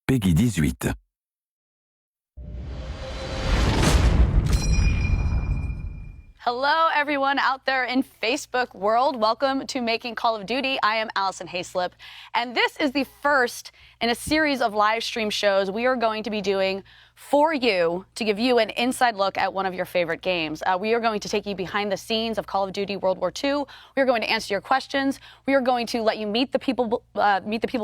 Peggy 18. Hello, everyone out there in Facebook world. Welcome to Making Call of Duty. I am Allison Hayslip, and this is the first in a series of live stream shows we are going to be doing for you to give you an inside look at one of your favorite games. We are going to take you behind the scenes of Call of Duty World War II. We are going to answer your questions. We are going to let you meet the people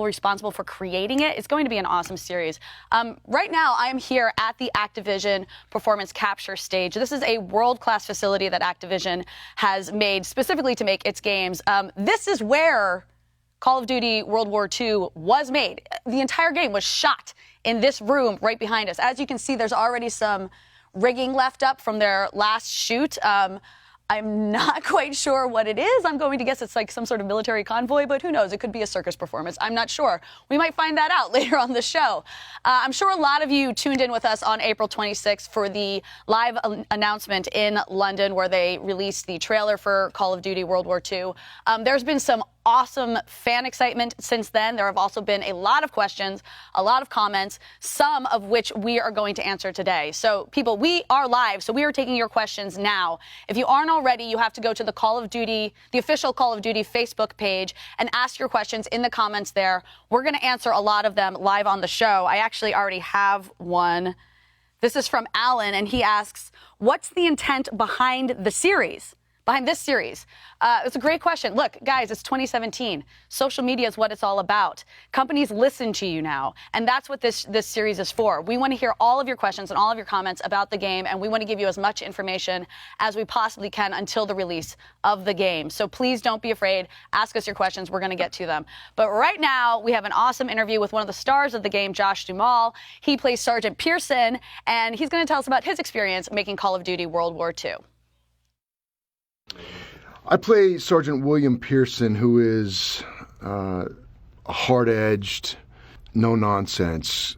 responsible for creating it. It's going to be an awesome series. Right now, I am here at the Activision Performance Capture stage. This is a world-class facility that Activision has made specifically to make its games. This is where Call of Duty World War II was made. The entire game was shot in this room right behind us. As you can see, there's already some rigging left up from their last shoot. I'm not quite sure what it is. I'm going to guess it's like some sort of military convoy, but who knows? It could be a circus performance. I'm not sure. We might find that out later on the show. I'm sure a lot of you tuned in with us on April 26th for the live announcement in London where they released the trailer for Call of Duty World War II. There's been some awesome fan excitement since then. There have also been a lot of questions, a lot of comments, some of which we are going to answer today. So people, we are live, so we are taking your questions now. If you aren't already, you have to go to the Call of Duty, the official Call of Duty Facebook page and ask your questions in the comments there. We're going to answer a lot of them live on the show. I actually already have one. This is from Alan, and he asks, what's the intent behind the series? Behind this series? It's a great question. Look, guys, it's 2017. Social media is what it's all about. Companies listen to you now, and that's what this series is for. We want to hear all of your questions and all of your comments about the game, and we want to give you as much information as we possibly can until the release of the game. So please don't be afraid. Ask us your questions. We're going to get to them. But right now, we have an awesome interview with one of the stars of the game, Josh Duhamel. He plays Sergeant Pearson, and he's going to tell us about his experience making Call of Duty World War II. I play Sergeant William Pearson, who is a hard-edged, no-nonsense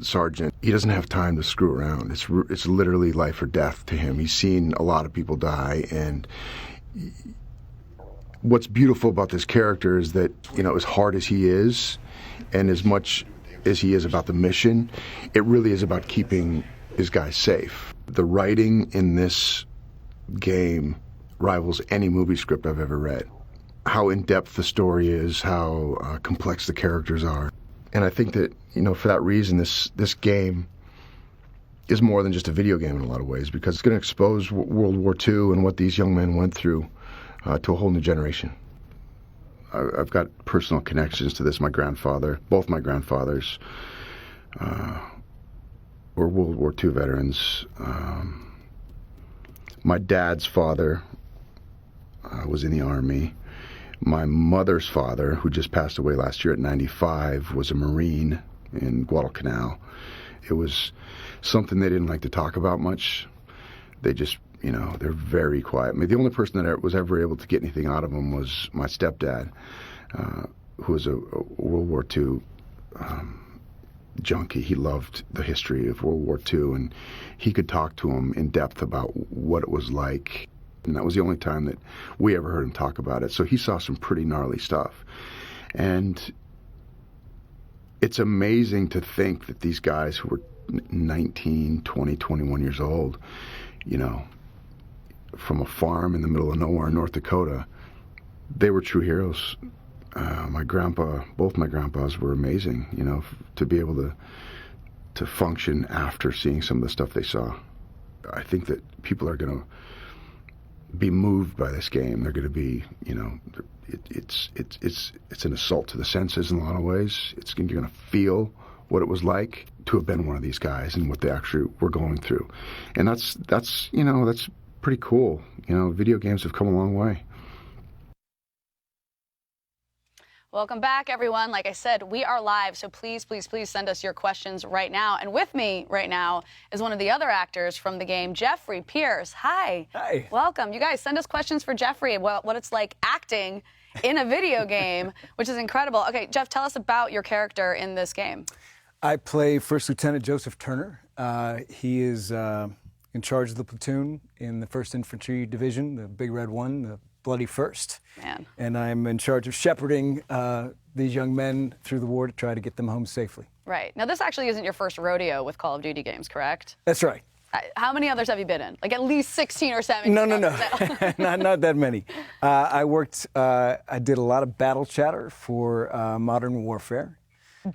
sergeant. He doesn't have time to screw around. It's literally life or death to him. He's seen a lot of people die, and what's beautiful about this character is that, you know, as hard as he is, and as much as he is about the mission, it really is about keeping his guys safe. The writing in this game rivals any movie script I've ever read. How in-depth the story is, how complex the characters are. And I think that, you know, for that reason, this game is more than just a video game in a lot of ways, because it's going to expose World War II and what these young men went through to a whole new generation. I've got personal connections to this. My grandfather, both my grandfathers, were World War II veterans. My dad's father was in the Army. My mother's father, who just passed away last year at 95, was a Marine in Guadalcanal. It was something they didn't like to talk about much. They just, you know, they're very quiet. I mean, the only person that was ever able to get anything out of them was my stepdad, who was a World War II junkie. He loved the history of World War II, and he could talk to him in depth about what it was like. And that was the only time that we ever heard him talk about it. So he saw some pretty gnarly stuff. And it's amazing to think that these guys who were 19, 20, 21 years old, you know, from a farm in the middle of nowhere in North Dakota, they were true heroes. My grandpa, both my grandpas were amazing, you know, to be able to function after seeing some of the stuff they saw. I think that people are going to be moved by this game. They're going to be, you know, it's an assault to the senses in a lot of ways. You're going to feel what it was like to have been one of these guys and what they actually were going through. And that's you know, that's pretty cool. You know, video games have come a long way. Welcome back, everyone. Like I said, we are live, so please, please, please send us your questions right now. And with me right now is one of the other actors from the game, Jeffrey Pierce. Hi. Hi. Welcome. You guys, send us questions for Jeffrey, what it's like acting in a video game, which is incredible. Okay, Jeff, tell us about your character in this game. I play First Lieutenant Joseph Turner. He is in charge of the platoon in the 1st Infantry Division, the Big Red One, the Bloody First. Man. And I'm in charge of shepherding these young men through the war to try to get them home safely. Right. Now, this actually isn't your first rodeo with Call of Duty games, correct? That's right. How many others have you been in? Like at least 16 or 17? No. not that many. I did a lot of battle chatter for Modern Warfare.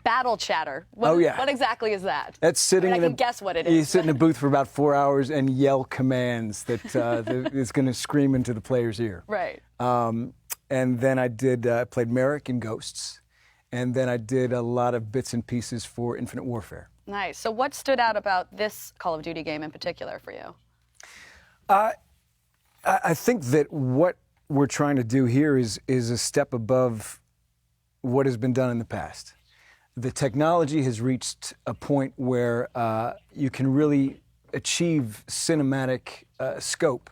Battle chatter. Oh, yeah. What exactly is that? That's sitting I in can guess what it is. You sit in a booth for about 4 hours and yell commands that is going to scream into the player's ear. Right. And then I played Merrick in Ghosts. And then I did a lot of bits and pieces for Infinite Warfare. Nice. So what stood out about this Call of Duty game in particular for you? I think that what we're trying to do here is a step above what has been done in the past. The technology has reached a point where you can really achieve cinematic scope,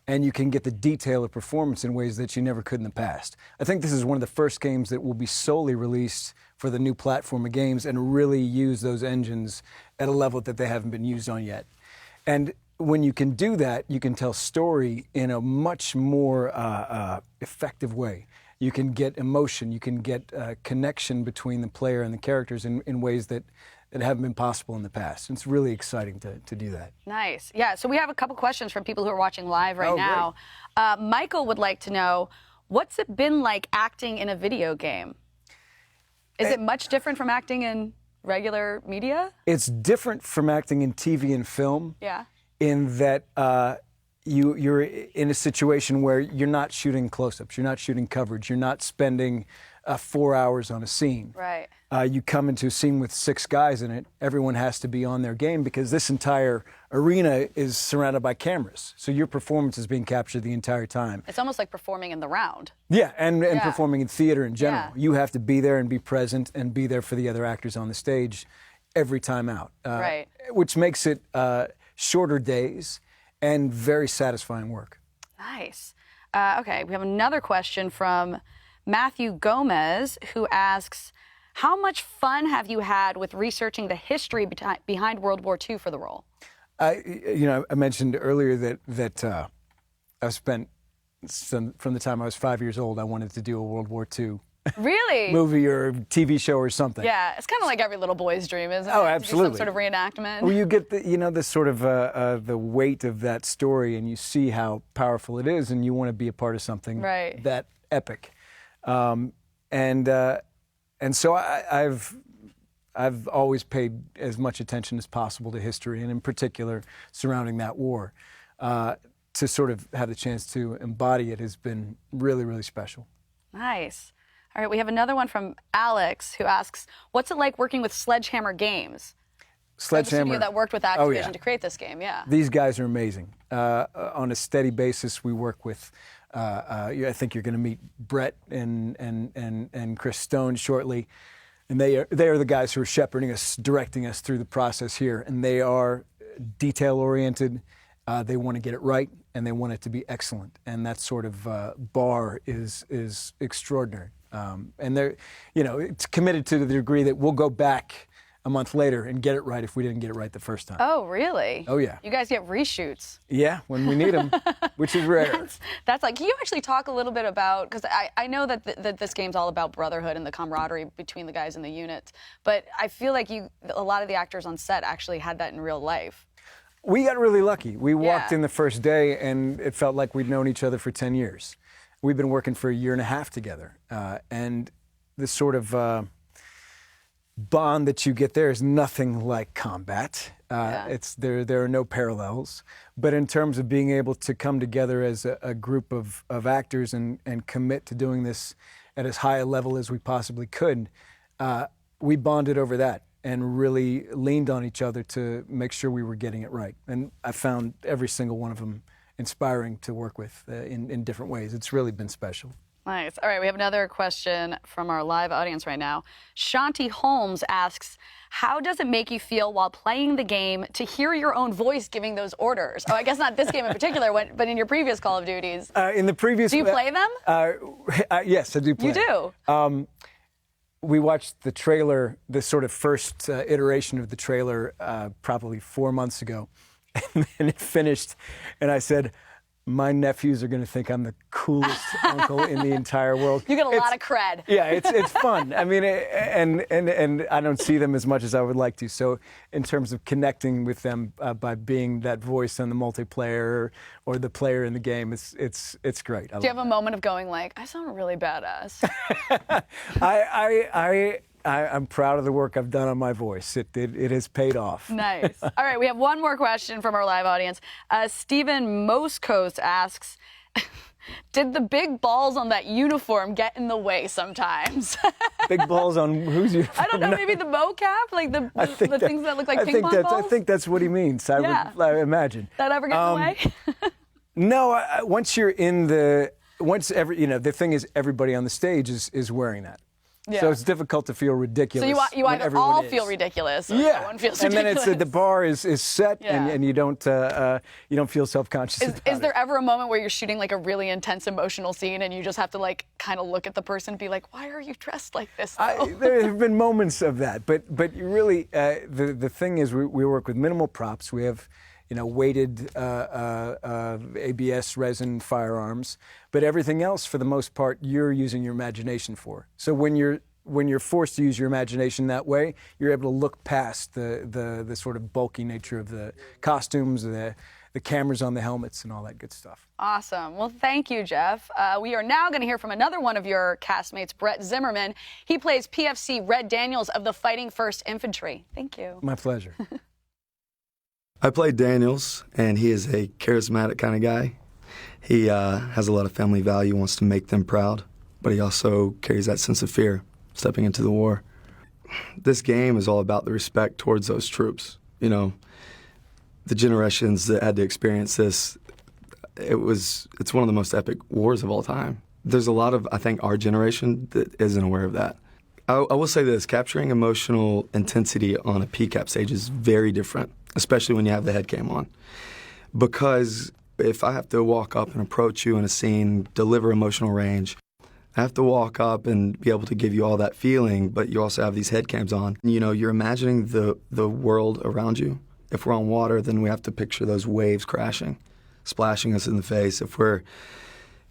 and you can get the detail of performance in ways that you never could in the past. I think this is one of the first games that will be solely released for the new platform of games and really use those engines at a level that they haven't been used on yet. And when you can do that, you can tell story in a much more effective way. You can get emotion, you can get connection between the player and the characters in ways that haven't been possible in the past. It's really exciting to do that. Nice. Yeah, so we have a couple questions from people who are watching live right now. Michael would like to know, what's it been like acting in a video game? Is it much different from acting in regular media? It's different from acting in TV and film. Yeah. In that you're in a situation where you're not shooting close-ups, you're not shooting coverage, you're not spending 4 hours on a scene. Right. You come into a scene with 6 guys in it. Everyone has to be on their game because this entire arena is surrounded by cameras. So your performance is being captured the entire time. It's almost like performing in the round. Yeah, and performing in theater in general. Yeah. You have to be there and be present and be there for the other actors on the stage every time out. Right. Which makes it shorter days and very satisfying work. Nice. Okay, we have another question from Matthew Gomez, who asks, how much fun have you had with researching the history behind World War II for the role? I mentioned earlier that I've spent, from the time I was 5 years old, I wanted to do a World War II Really? movie or TV show or something. Yeah, it's kind of like every little boy's dream, isn't it? Oh, To do absolutely. some sort of reenactment. Well, you get the sort of the weight of that story, and you see how powerful it is, and you want to be a part of something Right. that epic. And so I've always paid as much attention as possible to history, and in particular surrounding that war. To sort of have the chance to embody it has been really, really special. Nice. All right, we have another one from Alex, who asks, what's it like working with Sledgehammer Games? The Sledgehammer. studio that worked with Activision Oh, yeah. to create this game, yeah. These guys are amazing. On a steady basis, we work with. I think you're going to meet Brett and Chris Stone shortly, and they are the guys who are shepherding us, directing us through the process here. And they are detail oriented. They want to get it right, and they want it to be excellent. And that sort of bar is extraordinary. And they're, it's committed to the degree that we'll go back a month later and get it right if we didn't get it right the first time. Oh, really? Oh, yeah. You guys get reshoots. Yeah, when we need them, which is rare. That's like, can you actually talk a little bit about, because I know that this game's all about brotherhood and the camaraderie between the guys in the units, but I feel like a lot of the actors on set actually had that in real life. We got really lucky. We walked Yeah. in the first day, and it felt like we'd known each other for 10 years. We've been working for a year and a half together, and this sort of bond that you get there is nothing like combat. Yeah. There are no parallels. But in terms of being able to come together as a group of actors and commit to doing this at as high a level as we possibly could, we bonded over that and really leaned on each other to make sure we were getting it right. And I found every single one of them inspiring to work with in different ways. It's really been special. Nice. All right, we have another question from our live audience right now. Shanti Holmes asks, how does it make you feel while playing the game to hear your own voice giving those orders? Oh, I guess not this game in particular, but in your previous Call of Duties. In the previous, Do you play them? Yes, I do play. You do? We watched the trailer, the sort of first iteration of the trailer, probably 4 months ago, and then it finished, and I said, my nephews are going to think I'm the coolest uncle in the entire world. You get a lot of cred. Yeah, it's fun. I mean, and I don't see them as much as I would like to. So in terms of connecting with them by being that voice on the multiplayer or the player in the game, it's great. Do you have a moment of going like, I sound really badass? I'm proud of the work I've done on my voice. It has paid off. Nice. All right, we have one more question from our live audience. Stephen Moscoast asks, did the big balls on that uniform get in the way sometimes? Big balls on whose uniform? I don't know, maybe the mocap? Like the things that look like ping pong balls? I think that's what he means. I would imagine. That ever get in the way? No, once you're in the thing is everybody on the stage is wearing that. Yeah. So it's difficult to feel ridiculous. So you either all feel ridiculous or no one feels and ridiculous. then the bar is set and you don't feel self-conscious. Is there ever a moment where you're shooting like a really intense emotional scene and you just have to like kind of look at the person and be like, why are you dressed like this? There have been moments of that, but you really the thing is we work with minimal props. We have weighted ABS resin firearms, but everything else, for the most part, you're using your imagination for. So when you're forced to use your imagination that way, you're able to look past the sort of bulky nature of the costumes, the cameras on the helmets, and all that good stuff. Awesome. Well, thank you, Jeff. We are now going to hear from another one of your castmates, Brett Zimmerman. He plays PFC Red Daniels of the Fighting First Infantry. Thank you. My pleasure. I play Daniels, and he is a charismatic kind of guy. He has a lot of family value, wants to make them proud, but he also carries that sense of fear stepping into the war. This game is all about the respect towards those troops. The generations that had to experience this, it's one of the most epic wars of all time. There's a lot of, I think, our generation that isn't aware of that. I will say this, capturing emotional intensity on a PCAP stage is very different, especially when you have the head cam on. Because if I have to walk up and approach you in a scene, deliver emotional range, I have to walk up and be able to give you all that feeling, but you also have these head cams on. You're imagining the world around you. If we're on water, then we have to picture those waves crashing, splashing us in the face. If we're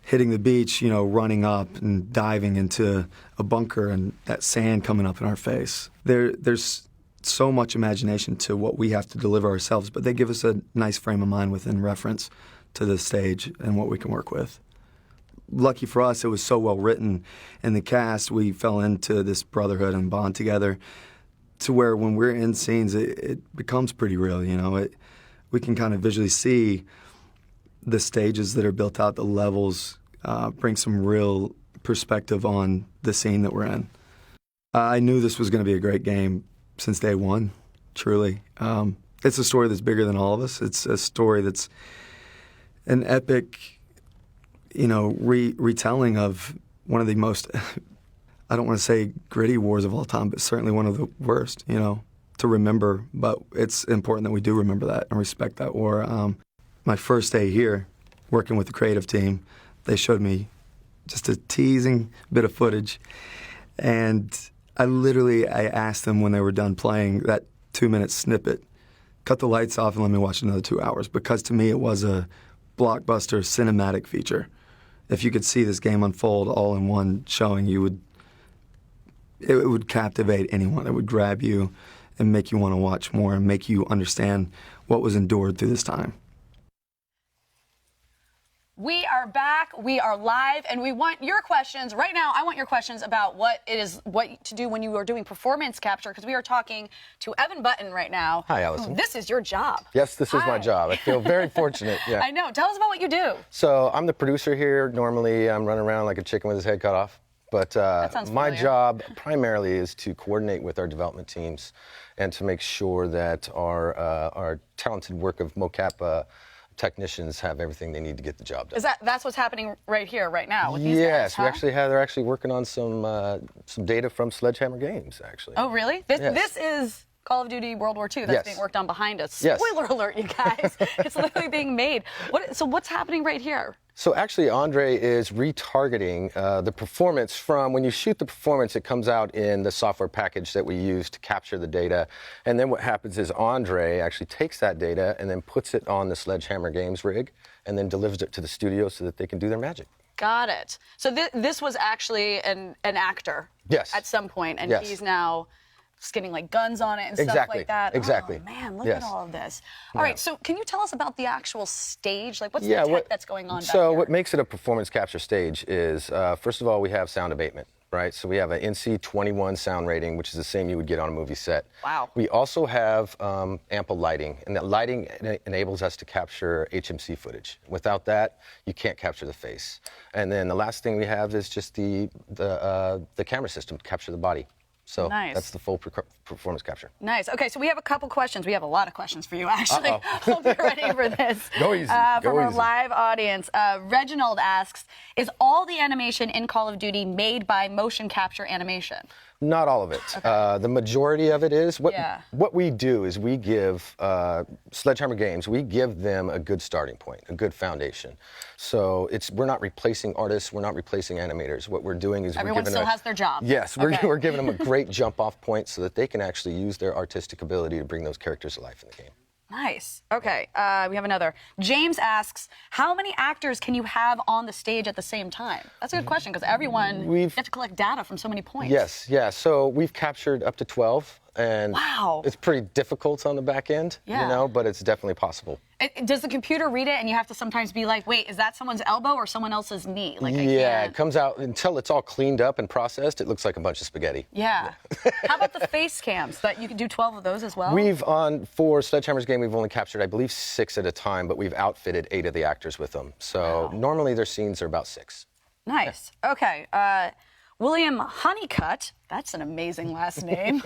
hitting the beach, running up and diving into a bunker and that sand coming up in our face. There's so much imagination to what we have to deliver ourselves, but they give us a nice frame of mind within reference to the stage and what we can work with. Lucky for us, it was so well written in the cast, we fell into this brotherhood and bond together to where when we're in scenes, it becomes pretty real, we can kind of visually see the stages that are built out, the levels, bring some real perspective on the scene that we're in. I knew this was going to be a great game since day one, truly. It's a story that's bigger than all of us. It's a story that's an epic, retelling of one of the most, I don't want to say gritty wars of all time, but certainly one of the worst, to remember. But it's important that we do remember that and respect that war. My first day here, working with the creative team, they showed me just a teasing bit of footage. And I asked them when they were done playing that 2-minute snippet, cut the lights off and let me watch another 2 hours, because to me it was a blockbuster cinematic feature. If you could see this game unfold all in one showing, it would captivate anyone. It would grab you and make you want to watch more and make you understand what was endured through this time. We are back, we are live, and we want your questions. Right now, I want your questions about what to do when you are doing performance capture, because we are talking to Evan Button right now. Hi, Allison. This is your job. Yes, this is my job. I feel very fortunate. Yeah. I know. Tell us about what you do. So I'm the producer here. Normally, I'm running around like a chicken with his head cut off. But my job primarily is to coordinate with our development teams and to make sure that our talented work of mocap technicians have everything they need to get the job done. That's what's happening right here, right now with these yes, guys, huh? they're actually working on some data from Sledgehammer Games, actually. Oh, really? This is Call of Duty World War II that's Yes. being worked on behind us. Yes. Spoiler alert, you guys. It's literally being made. So what's happening right here? So actually, Andre is retargeting the performance from when you shoot the performance, it comes out in the software package that we use to capture the data. And then what happens is Andre actually takes that data and then puts it on the Sledgehammer Games rig and then delivers it to the studio so that they can do their magic. Got it. So this was actually an actor. Yes. At some point, and Yes. he's now getting like guns on it and stuff Exactly. like that. Exactly. Oh man, look Yes. at all of this. All right, so can you tell us about the actual stage? Like, what's Yeah, the tech that's going on back So here? what makes it a performance capture stage is, first of all, we have sound abatement, right? So we have an NC21 sound rating, which is the same you would get on a movie set. Wow. We also have ample lighting, and that lighting enables us to capture HMC footage. Without that, you can't capture the face. And then the last thing we have is just the camera system to capture the body. So Nice. that's the full performance capture. Nice. Okay, so we have a couple questions. We have a lot of questions for you, actually. Hope you're ready for this. Go easy. From Go our easy. live audience, Reginald asks, is all the animation in Call of Duty made by motion capture animation? Not all of it. The majority of it is. Yeah. What we do is we give Sledgehammer Games, we give them a good starting point, a good foundation. So we're not replacing artists, we're not replacing animators. What we're doing is Everyone we're giving still them has their job. Yes, Okay. we're giving them a great jump-off point so that they can actually use their artistic ability to bring those characters to life in the game. Nice. Okay, we have another. James asks, how many actors can you have on the stage at the same time? That's a good question, because everyone, you have to collect data from so many points. Yes, yeah. So we've captured up to 12, and Wow. it's pretty difficult on the back end, Yeah. but it's definitely possible. Does the computer read it and you have to sometimes be like, wait, is that someone's elbow or someone else's knee? Like, I Yeah, can't. it comes out until it's all cleaned up and processed. It looks like a bunch of spaghetti. Yeah. How about the face cams? That you can do 12 of those as well? For Sledgehammer's game, we've only captured, I believe, 6 at a time, but we've outfitted 8 of the actors with them. So normally their scenes are about 6. Nice. Okay. William Honeycutt, that's an amazing last name.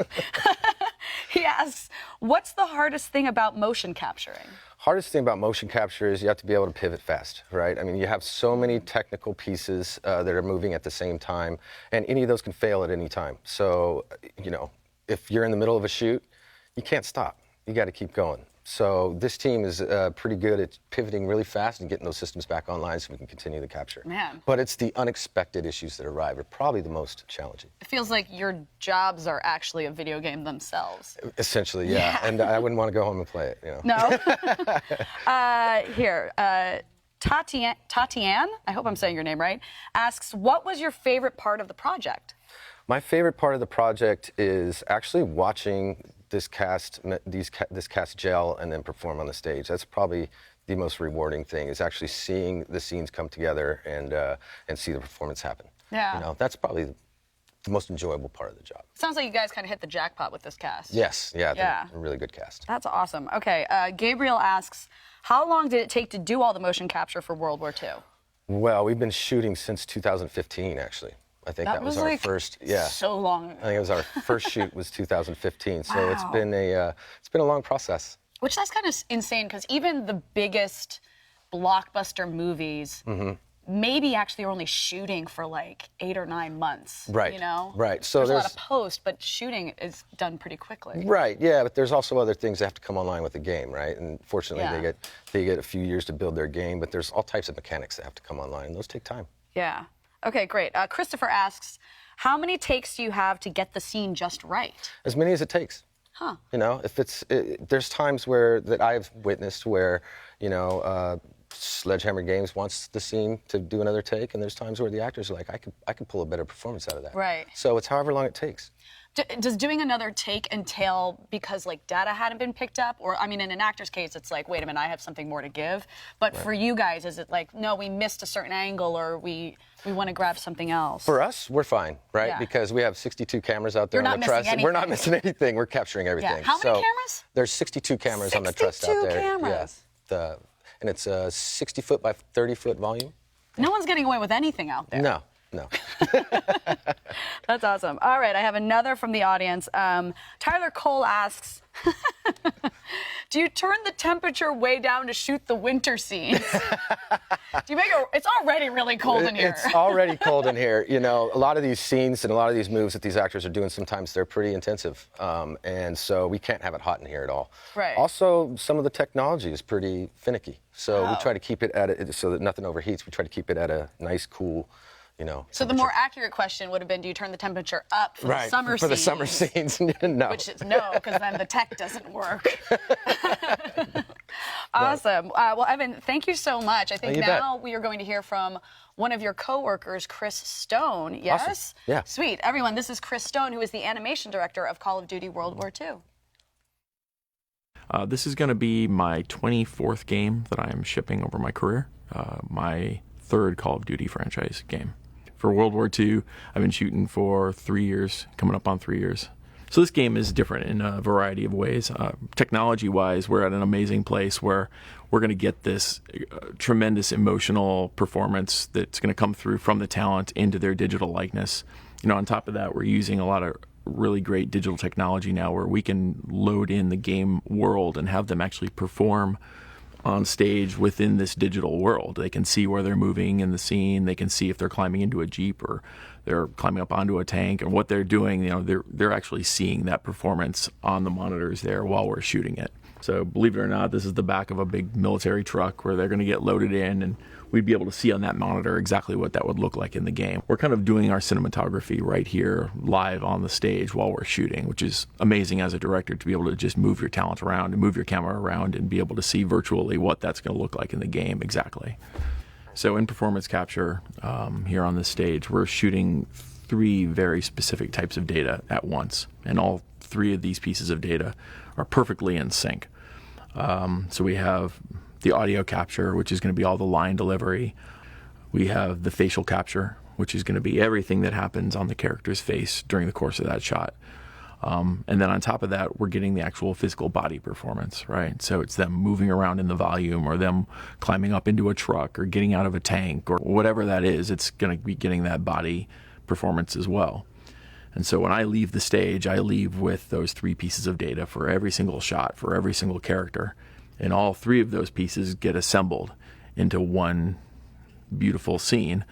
He asks, what's the hardest thing about motion capturing? Hardest thing about motion capture is you have to be able to pivot fast, right? I mean, you have so many technical pieces that are moving at the same time, and any of those can fail at any time. So, if you're in the middle of a shoot, you can't stop. You got to keep going. So this team is pretty good at pivoting really fast and getting those systems back online so we can continue the capture. Man. But it's the unexpected issues that arrive are probably the most challenging. It feels like your jobs are actually a video game themselves. Essentially, yeah. And I wouldn't want to go home and play it, No? Here, Tatiane, I hope I'm saying your name right, asks, what was your favorite part of the project? My favorite part of the project is actually watching this cast gel and then perform on the stage. That's probably the most rewarding thing, is actually seeing the scenes come together and see the performance happen. Yeah. That's probably the most enjoyable part of the job. Sounds like you guys kind of hit the jackpot with this cast. Yes, yeah, Yeah. they're a really good cast. That's awesome. Okay, Gabriel asks, how long did it take to do all the motion capture for World War II? Well, we've been shooting since 2015, actually. I think that was our like first. so long. I think it was our first shoot was 2015. So Wow. it's been a long process. Which that's kind of insane, because even the biggest blockbuster movies maybe actually are only shooting for like 8 or 9 months. Right. You know? Right. So there's a lot there's- of post, but shooting is done pretty quickly. Right, yeah, but there's also other things that have to come online with the game, right? And fortunately, Yeah. they get a few years to build their game, but there's all types of mechanics that have to come online, and those take time. Yeah. Okay, great. Christopher asks, how many takes do you have to get the scene just right? As many as it takes. Huh. If there's times that I've witnessed where, Sledgehammer Games wants the scene to do another take, and there's times where the actors are like, I could pull a better performance out of that. Right. So it's however long it takes. Does doing another take entail because like data hadn't been picked up? Or, I mean, in an actor's case, it's like, wait a minute, I have something more to give. But for you guys, is it like, no, we missed a certain angle, or we want to grab something else? For us, we're fine, right? Yeah. Because we have 62 cameras out there You're on not the truss. missing We're not anything. missing anything. We're capturing everything. Yeah. How many So cameras? There's 62 cameras on the truss out 62 there. cameras. Yeah. And it's a 60-foot by 30-foot volume. No one's getting away with anything out there. No. That's awesome. All right, I have another from the audience. Tyler Cole asks, do you turn the temperature way down to shoot the winter scenes? It's already really cold in here. It's already cold in here. You know, a lot of these scenes and a lot of these moves that these actors are doing, sometimes they're pretty intensive. And so we can't have it hot in here at all. Right. Also, some of the technology is pretty finicky. So we try to keep it so that nothing overheats. We try to keep it at a nice, cool, So the more accurate question would have been, do you turn the temperature up for the summer scenes? For the summer scenes, no. Which is no, because then the tech doesn't work. Awesome. Well, Evan, thank you so much. I think now we are going to hear from one of your coworkers, Chris Stone. Yes? Awesome. Yeah. Sweet. Everyone, this is Chris Stone, who is the animation director of Call of Duty World War II. This is going to be my 24th game that I am shipping over my career, my third Call of Duty franchise game. For World War II, I've been shooting for 3 years, coming up on 3 years. So this game is different in a variety of ways. Technology-wise, we're at an amazing place where we're going to get this tremendous emotional performance that's going to come through from the talent into their digital likeness. On top of that, we're using a lot of really great digital technology now where we can load in the game world and have them actually perform on stage within this digital world. They can see where they're moving in the scene. They can see if they're climbing into a Jeep or they're climbing up onto a tank, and what they're doing, they're actually seeing that performance on the monitors there while we're shooting it. So believe it or not, this is the back of a big military truck where they're going to get loaded in, and we'd be able to see on that monitor exactly what that would look like in the game. We're kind of doing our cinematography right here live on the stage while we're shooting, which is amazing as a director to be able to just move your talent around and move your camera around and be able to see virtually what that's going to look like in the game exactly. So in performance capture here on this stage, we're shooting 3 very specific types of data at once, and all 3 of these pieces of data are perfectly in sync. So we have the audio capture, which is going to be all the line delivery. We have the facial capture, which is going to be everything that happens on the character's face during the course of that shot. And then on top of that, we're getting the actual physical body performance, right? So it's them moving around in the volume or them climbing up into a truck or getting out of a tank or whatever that is. It's going to be getting that body performance as well. And so when I leave the stage, I leave with those 3 pieces of data for every single shot, for every single character. And all 3 of those pieces get assembled into one beautiful scene.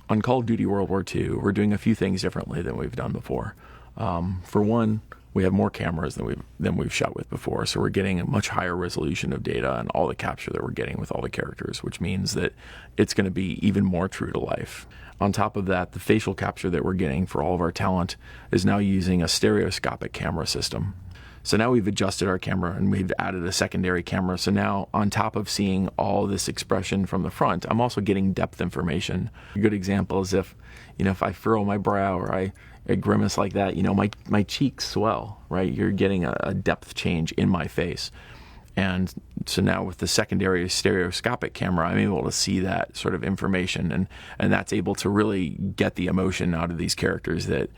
On Call of Duty World War II, we're doing a few things differently than we've done before. For one, we have more cameras than we've shot with before, so we're getting a much higher resolution of data and all the capture that we're getting with all the characters, which means that it's going to be even more true to life. On top of that, the facial capture that we're getting for all of our talent is now using a stereoscopic camera system. So now we've adjusted our camera and we've added a secondary camera. So now on top of seeing all this expression from the front, I'm also getting depth information. A good example is if I furrow my brow or I grimace like that, my cheeks swell, right? You're getting a depth change in my face. And so now with the secondary stereoscopic camera, I'm able to see that sort of information, and that's able to really get the emotion out of these characters that,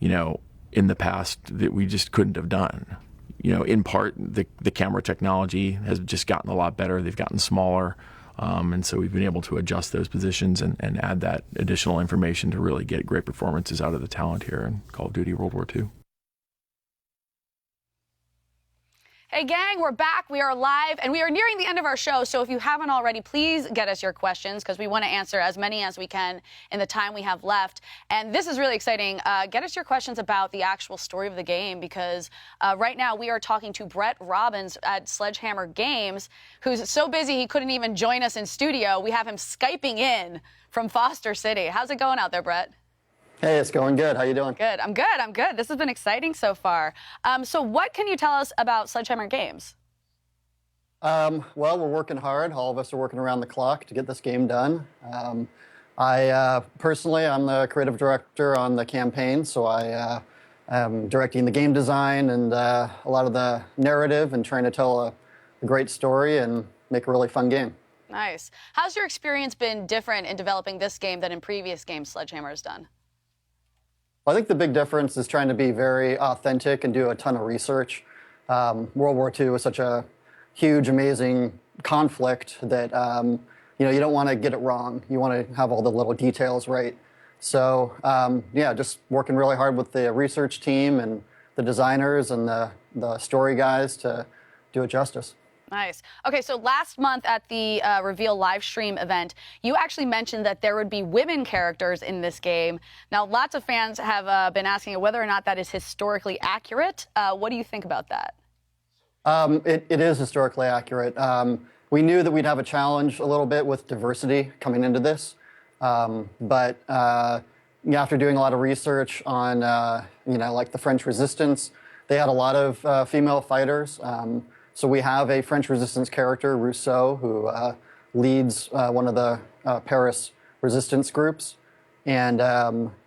in the past that we just couldn't have done. In part, the camera technology has just gotten a lot better. They've gotten smaller. And so we've been able to adjust those positions and add that additional information to really get great performances out of the talent here in Call of Duty World War II. Hey gang, we're back. We are live and we are nearing the end of our show. So if you haven't already, please get us your questions because we want to answer as many as we can in the time we have left. And this is really exciting. Get us your questions about the actual story of the game because right now we are talking to Brett Robbins at Sledgehammer Games, who's so busy he couldn't even join us in studio. We have him Skyping in from Foster City. How's it going out there, Brett? Hey, it's going good. How you doing? Good. I'm good. This has been exciting so far. So what can you tell us about Sledgehammer Games? Well, we're working hard. All of us are working around the clock to get this game done. I personally, I'm the creative director on the campaign, so I am directing the game design and a lot of the narrative and trying to tell a great story and make a really fun game. Nice. How's your experience been different in developing this game than in previous games Sledgehammer has done? I think the big difference is trying to be very authentic and do a ton of research. World War II was such a huge, amazing conflict that you don't want to get it wrong. You want to have all the little details right. So yeah, just working really hard with the research team and the designers and the story guys to do it justice. Nice. Okay, so last month at the Reveal live stream event, you actually mentioned that there would be women characters in this game. Now, lots of fans have been asking whether or not that is historically accurate. What do you think about that? It is historically accurate. We knew that we'd have a challenge a little bit with diversity coming into this, but after doing a lot of research on, like the French Resistance, they had a lot of female fighters. So we have a French Resistance character, Rousseau, who leads one of the Paris resistance groups, and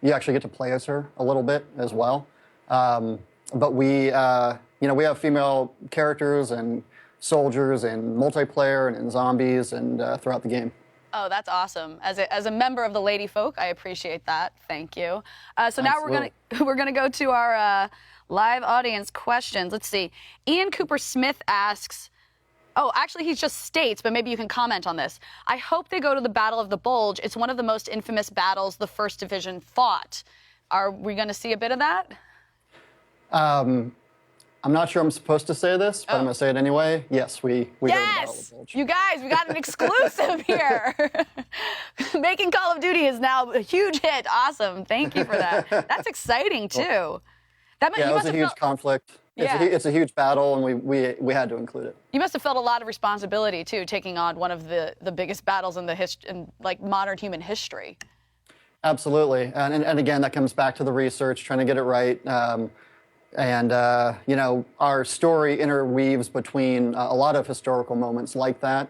you actually get to play as her a little bit as well. But we have female characters and soldiers in multiplayer and in zombies and throughout the game. Oh, that's awesome. As a member of the Lady Folk, I appreciate that. Thank you. So now we're gonna go to our live audience questions. Let's see. Ian Cooper Smith asks, oh, actually he just states, but maybe you can comment on this. I hope they go to the Battle of the Bulge. It's one of the most infamous battles the First Division fought. Are we going to see a bit of that? I'm not sure I'm supposed to say this, but I'm going to say it anyway. Yes, we go to the Battle of the Bulge. You guys, we got an exclusive here. Making Call of Duty is now a huge hit. Awesome. Thank you for that. That's exciting, too. Yeah, it was a huge conflict. It's a huge battle, and we had to include it. You must have felt a lot of responsibility, too, taking on one of the biggest battles in modern human history. Absolutely. And again, that comes back to the research, trying to get it right. Our story interweaves between a lot of historical moments like that.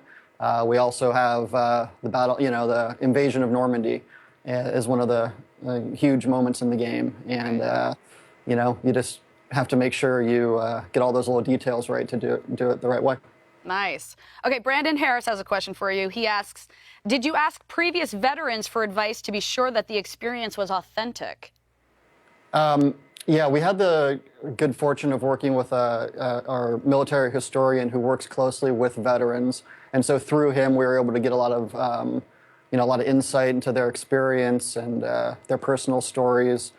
We also have the battle, the invasion of Normandy is one of the huge moments in the game. And, you just have to make sure you get all those little details right to do it the right way. Nice. Okay, Brandon Harris has a question for you. He asks, did you ask previous veterans for advice to be sure that the experience was authentic? Yeah, we had the good fortune of working with our military historian who works closely with veterans, and so through him we were able to get a lot of insight into their experience and their personal stories.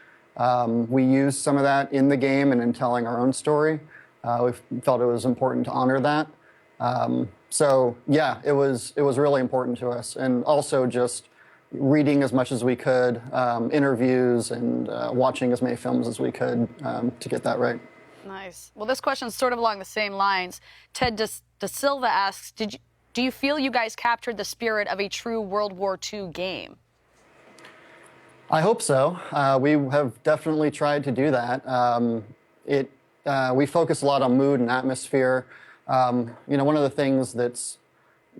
We used some of that in the game and in telling our own story. We felt it was important to honor that. So yeah, it was really important to us, and also just reading as much as we could, interviews, and watching as many films as we could to get that right. Nice. Well, this question is sort of along the same lines. Ted Da Silva asks, do you feel you guys captured the spirit of a true World War II game? I hope so. We have definitely tried to do that. We focus a lot on mood and atmosphere. One of the things that's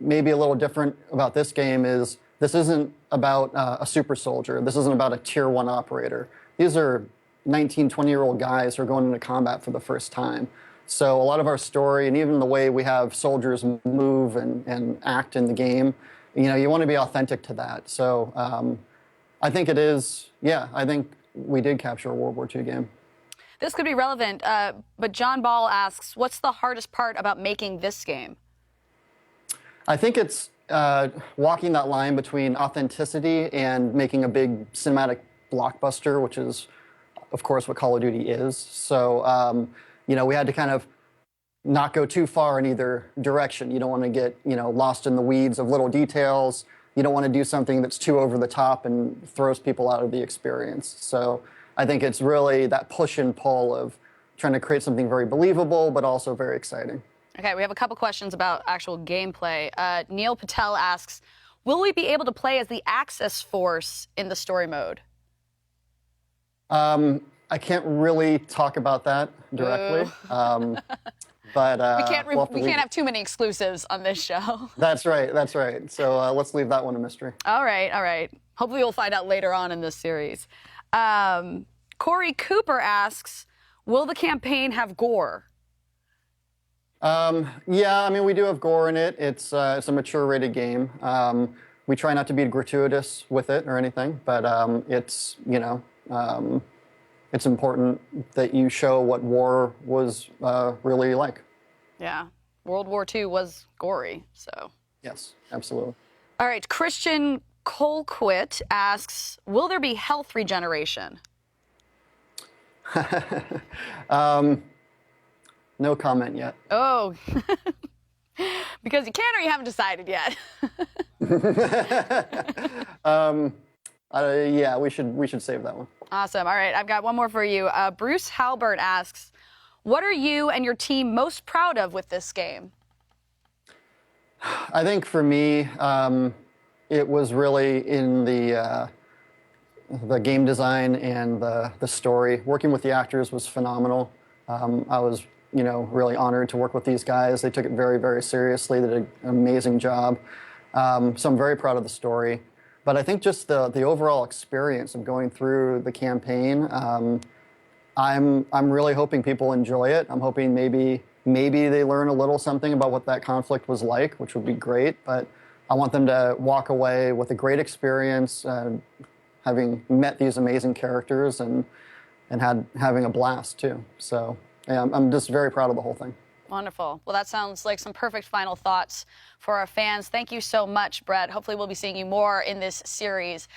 maybe a little different about this game is this isn't about a super soldier. This isn't about a tier 1 operator. These are 19, 20-year-old guys who are going into combat for the first time. So a lot of our story and even the way we have soldiers move and act in the game, you want to be authentic to that. So I think it is, I think we did capture a World War II game. This could be relevant, but John Ball asks, what's the hardest part about making this game? I think it's walking that line between authenticity and making a big cinematic blockbuster, which is, of course, what Call of Duty is. So, we had to kind of not go too far in either direction. You don't want to get, lost in the weeds of little details. You don't want to do something that's too over the top and throws people out of the experience. So I think it's really that push and pull of trying to create something very believable, but also very exciting. Okay, we have a couple questions about actual gameplay. Neil Patel asks, will we be able to play as the Axis Force in the story mode? I can't really talk about that directly. But we can't have too many exclusives on this show. That's right. So let's leave that one a mystery. All right. Hopefully we'll find out later on in this series. Corey Cooper asks, will the campaign have gore? We do have gore in it. It's a mature rated game. We try not to be gratuitous with it or anything, but it's important that you show what war was really like. Yeah, World War II was gory, so. Yes, absolutely. All right, Christian Colquitt asks, will there be health regeneration? No comment yet. Oh, because you can or you haven't decided yet. Yeah, we should save that one. Awesome. All right, I've got one more for you. Bruce Halbert asks, what are you and your team most proud of with this game? I think for me, it was really in the game design and the story. Working with the actors was phenomenal. I was, really honored to work with these guys. They took it very, very seriously. They did an amazing job. So I'm very proud of the story. But I think just the overall experience of going through the campaign, I'm really hoping people enjoy it. I'm hoping maybe they learn a little something about what that conflict was like, which would be great. But I want them to walk away with a great experience, having met these amazing characters and having a blast too. So yeah, I'm just very proud of the whole thing. Wonderful. Well, that sounds like some perfect final thoughts for our fans. Thank you so much, Brett. Hopefully we'll be seeing you more in this series.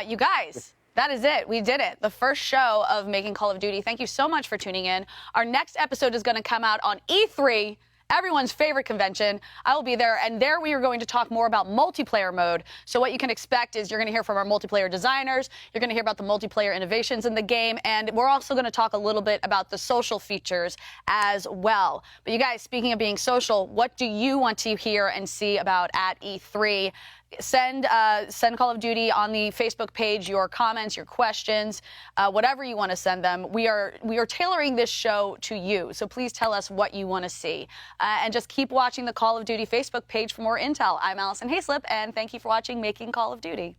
You guys, that is it. We did it. The first show of Making Call of Duty. Thank you so much for tuning in. Our next episode is going to come out on E3, everyone's favorite convention. I will be there, and there we are going to talk more about multiplayer mode. So what you can expect is you're going to hear from our multiplayer designers, you're going to hear about the multiplayer innovations in the game, and we're also going to talk a little bit about the social features as well. But you guys, speaking of being social, what do you want to hear and see about at E3? Send Call of Duty on the Facebook page your comments, your questions, whatever you want to send them. We are tailoring this show to you, so please tell us what you want to see. And just keep watching the Call of Duty Facebook page for more intel. I'm Allison Hayslip, and thank you for watching Making Call of Duty.